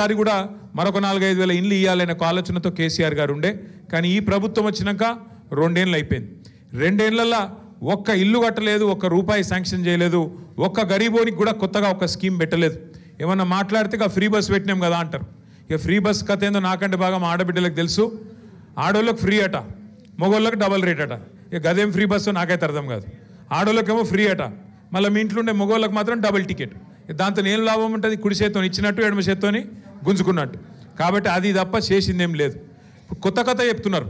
సారి కూడా మరొక 4-5 వేల ఇండ్లు ఇవ్వాలనే ఆలోచనతో కేసీఆర్ గారు ఉండే. కానీ ఈ ప్రభుత్వం వచ్చినాక 2 ఏళ్ళు అయిపోయింది. 2 ఏళ్లలో ఒక్క ఇల్లు కట్టలేదు, ఒక్క రూపాయి శాంక్షన్ చేయలేదు, ఒక్క గరీబోనికి కూడా కొత్తగా ఒక స్కీమ్ పెట్టలేదు. ఏమన్నా మాట్లాడితే ఇక ఫ్రీ బస్ పెట్టినాం కదా అంటారు. ఇక ఫ్రీ బస్ కథ ఏందో నాకంటే బాగా మా ఆడబిడ్డలకు తెలుసు. ఆడోళ్ళకి ఫ్రీ అట, మగోళ్ళకి డబల్ రేట్ అట. ఇక గదేం ఫ్రీ బస్సు నాకైతే అర్థం కాదు. ఆడోళ్ళకేమో ఫ్రీ అట, మళ్ళీ మీ ఇంట్లో ఉండే మగోళ్ళకి మాత్రం డబల్ టికెట్. దాంతో ఏం లాభం ఉంటుంది? కుడి చేత్తోని ఇచ్చినట్టు ఎడమ చేత్తోని గుంజుకున్నట్టు. కాబట్టి అది తప్ప చేసిందేం లేదు. కొత్త కథ చెప్తున్నారు.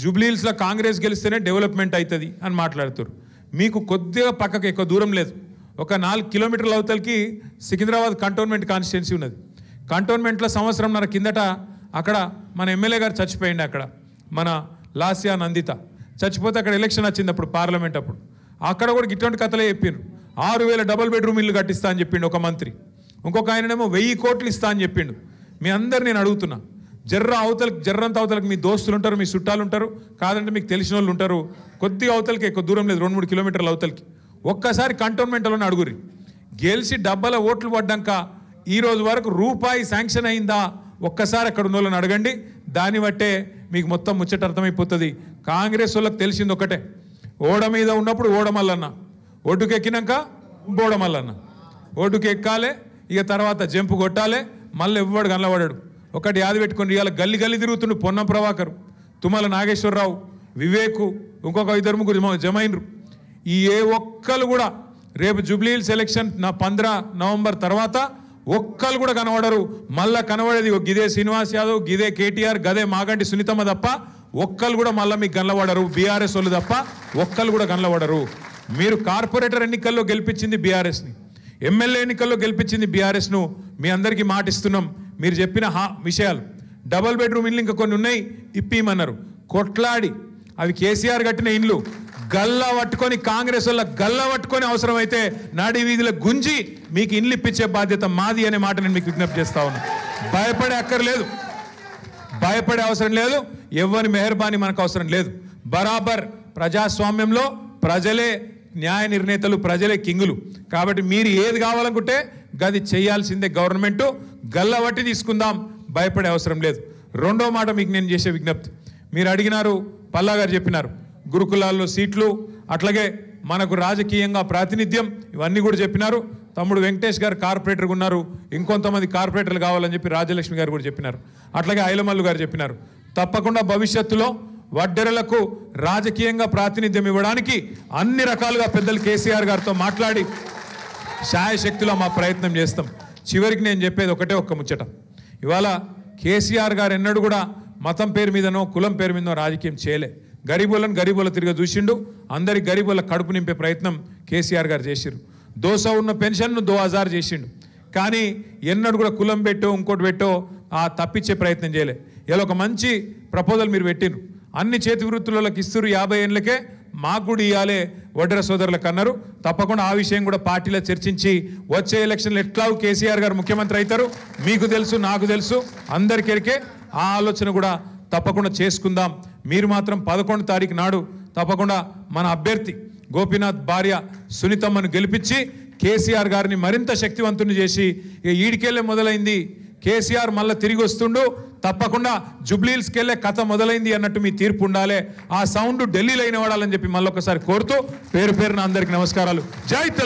జూబ్లీహిల్స్లో కాంగ్రెస్ గెలిస్తేనే డెవలప్మెంట్ అవుతుంది అని మాట్లాడుతారు. మీకు కొద్దిగా పక్కకు ఎక్కువ దూరం లేదు, ఒక 4 కిలోమీటర్ల అవతలకి సికింద్రాబాద్ కంటోన్మెంట్ కాన్స్టిట్యున్సీ ఉన్నది. కంటోన్మెంట్లో సంవత్సరంన్నర కిందట అక్కడ మన ఎమ్మెల్యే గారు చచ్చిపోయింది. అక్కడ మన లాస్యా నందిత చచ్చిపోతే అక్కడ ఎలక్షన్ వచ్చింది అప్పుడు, పార్లమెంట్ అప్పుడు. అక్కడ కూడా ఇటువంటి కథలే చెప్పారు. 6,000 డబుల్ బెడ్రూమ్ ఇల్లు కట్టిస్తా అని చెప్పిండు ఒక మంత్రి. ఇంకొక ఆయననేమో 1000 కోట్లు ఇస్తా అని చెప్పిండు. మీ అందరు నేను అడుగుతున్నా, జర్రంత అవతలకి మీ దోస్తులు ఉంటారు, మీ చుట్టాలు ఉంటారు, కాదంటే మీకు తెలిసిన వాళ్ళు ఉంటారు. కొద్దిగా అవతలకి ఎక్కువ దూరం లేదు, 2-3 కిలోమీటర్ల అవతలకి. ఒక్కసారి కంటోన్మెంట్లోనే అడుగురి. గెలిచి డబ్బల ఓట్లు పడ్డాక ఈ రోజు వరకు రూపాయి శాంక్షన్ అయిందా ఒక్కసారి అక్కడ ఉన్న వాళ్ళని అడగండి. దాన్ని బట్టే మీకు మొత్తం ముచ్చట అర్థమైపోతుంది. కాంగ్రెస్ వాళ్ళకి తెలిసింది ఒకటే, ఓడ మీద ఉన్నప్పుడు ఓడమల్లన్న, ఒడ్డుకు ఎక్కినాక బోడమల్లన్న. ఒడ్డుకు ఎక్కాలే, ఇక తర్వాత జంపు కొట్టాలే, మళ్ళీ ఎవ్వడు కనబడాడు. ఒకటి యాది పెట్టుకొని ఇవాళ గల్లి గల్లి తిరుగుతుండు పొన్నం ప్రభాకర్, తుమ్మల నాగేశ్వరరావు, వివేకు, ఇంకొక 2-3 జమైనరు. ఈ ఏ ఒక్కరు కూడా రేపు జూబ్లీహిల్స్ ఎలక్షన్ 15 నవంబర్ తర్వాత ఒక్కరు కూడా కనబడరు. మళ్ళా కనబడేది గిదే శ్రీనివాస్ యాదవ్, గిదే కేటీఆర్, గదే మాగంటి సునీతమ్మ తప్ప ఒక్కరు కూడా మళ్ళీ మీకు కనబడరు. బీఆర్ఎస్ వాళ్ళు తప్ప ఒక్కరు కూడా కనబడరు. మీరు కార్పొరేటర్ ఎన్నికల్లో గెలిపించింది బీఆర్ఎస్ని, ఎమ్మెల్యే ఎన్నికల్లో గెలిపించింది బీఆర్ఎస్ను. మీ అందరికీ మాటిస్తున్నాం, మీరు చెప్పిన విషయాలు. డబల్ బెడ్రూమ్ ఇల్లు ఇంకా కొన్ని ఉన్నాయి, ఇప్పిమన్నారు. కొట్లాడి అవి కేసీఆర్ కట్టిన ఇండ్లు గల్లా పట్టుకొని, కాంగ్రెస్ వల్ల గల్లా పట్టుకొని అవసరమైతే నాడి వీధిలో గుంజి మీకు ఇండ్లు ఇప్పించే బాధ్యత మాది అనే మాట నేను మీకు విజ్ఞప్తి చేస్తా ఉన్నా. భయపడే అక్కర్లేదు, భయపడే అవసరం లేదు, ఎవరి మెహర్బానీ మనకు అవసరం లేదు. బరాబర్ ప్రజాస్వామ్యంలో ప్రజలే న్యాయ నిర్ణేతలు, ప్రజలే కింగులు. కాబట్టి మీరు ఏది కావాలనుకుంటే గది చేయాల్సిందే గవర్నమెంట్. గల్లవట్టి తీసుకుందాం, భయపడే అవసరం లేదు. రెండో మాట మీకు నేను చేసే విజ్ఞప్తి, మీరు అడిగినారు, పల్లా గారు చెప్పినారు, గురుకులాల్లో సీట్లు, అట్లాగే మనకు రాజకీయంగా ప్రాతినిధ్యం, ఇవన్నీ కూడా చెప్పినారు. తమ్ముడు వెంకటేష్ గారు కార్పొరేటర్గా ఉన్నారు, ఇంకొంతమంది కార్పొరేటర్లు కావాలని చెప్పి రాజలక్ష్మి గారు కూడా చెప్పినారు. అట్లాగే ఐలమల్లు గారు చెప్పినారు. తప్పకుండా భవిష్యత్తులో వడ్డెరలకు రాజకీయంగా ప్రాతినిధ్యం ఇవ్వడానికి అన్ని రకాలుగా పెద్దలు కేసీఆర్ గారితో మాట్లాడి శాయశక్తిలో మా ప్రయత్నం చేస్తాం. చివరికి నేను చెప్పేది ఒకటే ఒక్క ముచ్చట, ఇవాళ కేసీఆర్ గారు ఎన్నడూ కూడా మతం పేరు మీదనో కులం పేరు మీదనో రాజకీయం చేయలే. గరీబులను తిరిగి చూసిండు. అందరి గరీబుల కడుపు నింపే ప్రయత్నం కేసీఆర్ గారు చేసిరు. 200 ఉన్న పెన్షన్ను 2000 చేసిండు. కానీ ఎన్నడూ కూడా కులం పెట్టో ఇంకోటి పెట్టో తప్పించే ప్రయత్నం చేయలే. ఇలా ఒక మంచి ప్రపోజల్ మీరు పెట్టిండ్రు, అన్ని చేతి వృత్తులకు ఇస్తురు, 50 ఏళ్ళకే మాకు కూడా ఇవ్వాలే వడ్డెర సోదరులకు అన్నారు. తప్పకుండా ఆ విషయం కూడా పార్టీలో చర్చించి వచ్చే ఎలక్షన్లు ఎట్లాగూ కేసీఆర్ గారు ముఖ్యమంత్రి అవుతారు, మీకు తెలుసు, నాకు తెలుసు, అందరికెరికే. ఆ ఆలోచన కూడా తప్పకుండా చేసుకుందాం. మీరు మాత్రం 11వ తారీఖు నాడు తప్పకుండా మన అభ్యర్థి గోపీనాథ్ భార్య సునీతమ్మను గెలిపించి కేసీఆర్ గారిని మరింత శక్తివంతుని చేసి, ఈడికెళ్ళే మొదలైంది కేసీఆర్ మళ్ళీ తిరిగి వస్తుండు, తప్పకుండా జూబ్లీహిల్స్కి వెళ్ళే కథ మొదలైంది అన్నట్టు మీ తీర్పు ఉండాలి. ఆ సౌండ్ ఢిల్లీలో అయిన వాడాలని చెప్పి మళ్ళొకసారి కోరుతూ పేరున అందరికీ నమస్కారాలు. జై తెలంగాణ.